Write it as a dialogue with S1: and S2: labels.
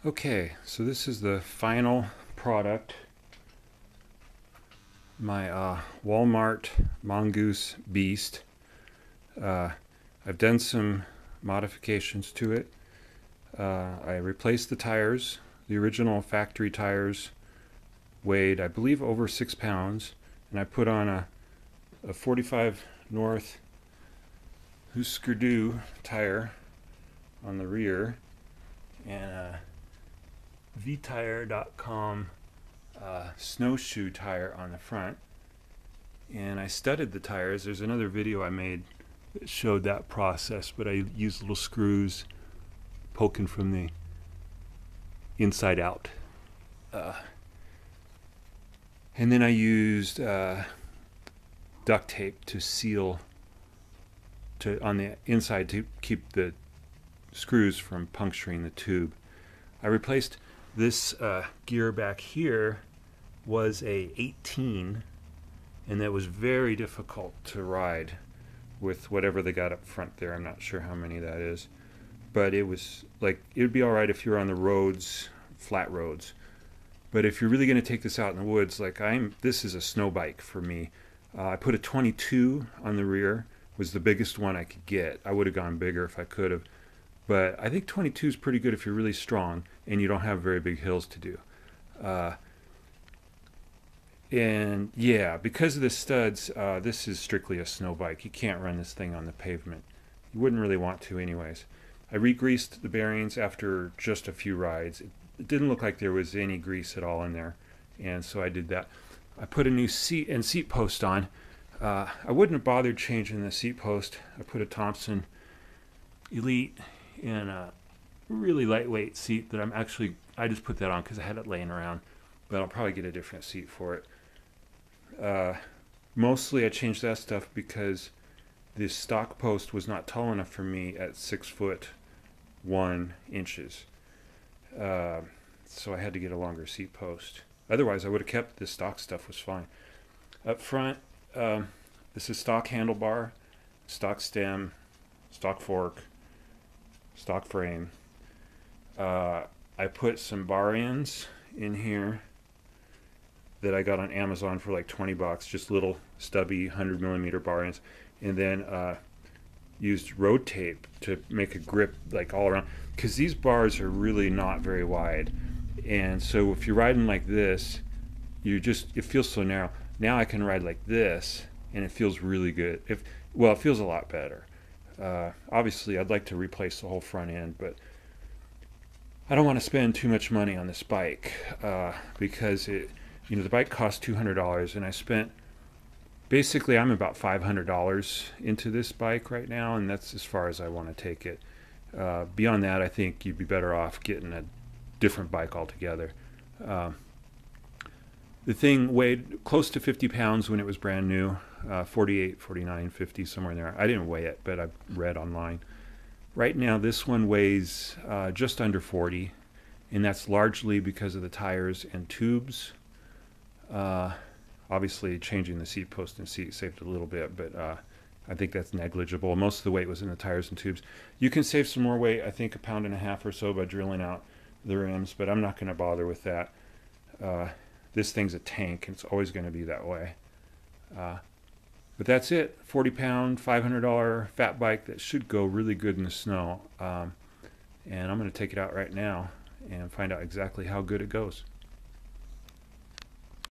S1: Okay, so this is the final product. My Walmart mongoose beast. Uh, I've done some modifications to it. I replaced the tires. The original factory tires weighed, I believe, over 6 pounds, and I put on a 45 North Husker Du tire on the rear and a vtire.com snowshoe tire on the front, and I studded the tires. There's another video I made that showed that process, but I used little screws poking from the inside out, and then I used duct tape to seal on the inside to keep the screws from puncturing the tube. I replaced this gear back here. Was a 18, and that was very difficult to ride with whatever they got up front there. I'm not sure how many that is, but it was like, it would be all right if you're on the roads, flat roads, but if you're really going to take this out in the woods, like this is a snow bike for me. I put a 22 on the rear, was the biggest one I could get. I would have gone bigger if I could have, but I think 22 is pretty good if you're really strong and you don't have very big hills to do. And yeah, because of the studs, this is strictly a snow bike. You can't run this thing on the pavement. You wouldn't really want to anyways. I re-greased the bearings after just a few rides. It didn't look like there was any grease at all in there, and so I did that. I put a new seat and seat post on. I wouldn't have bothered changing the seat post. I put a Thompson Elite in a really lightweight seat that I just put that on because I had it laying around, but I'll probably get a different seat for it. Mostly I changed that stuff because this stock post was not tall enough for me at 6'1" so I had to get a longer seat post. Otherwise I would have kept this stock stuff, was fine. Up front, this is stock handlebar, stock stem, stock fork, stock frame. I put some bar ends in here that I got on Amazon for like 20 bucks, just little stubby 100mm bar ends, and then used road tape to make a grip like all around, because these bars are really not very wide, and so if you're riding like this, it feels so narrow. Now I can ride like this and it feels really good. It feels a lot better. Obviously I'd like to replace the whole front end, but I don't want to spend too much money on this bike, because the bike cost $200, and I spent, basically I'm about $500 into this bike right now, and that's as far as I want to take it. Beyond that, I think you'd be better off getting a different bike altogether. The thing weighed close to 50 pounds when it was brand new, 48, 49, 50, somewhere in there. I didn't weigh it, but I read online. Right now this one weighs just under 40, and that's largely because of the tires and tubes. Obviously changing the seat post and seat saved a little bit, but I think that's negligible. Most of the weight was in the tires and tubes. You can save some more weight, I think 1.5 pounds or so, by drilling out the rims, but I'm not going to bother with that. This thing's a tank, and it's always going to be that way. But that's it. 40-pound, $500 fat bike that should go really good in the snow. And I'm going to take it out right now and find out exactly how good it goes.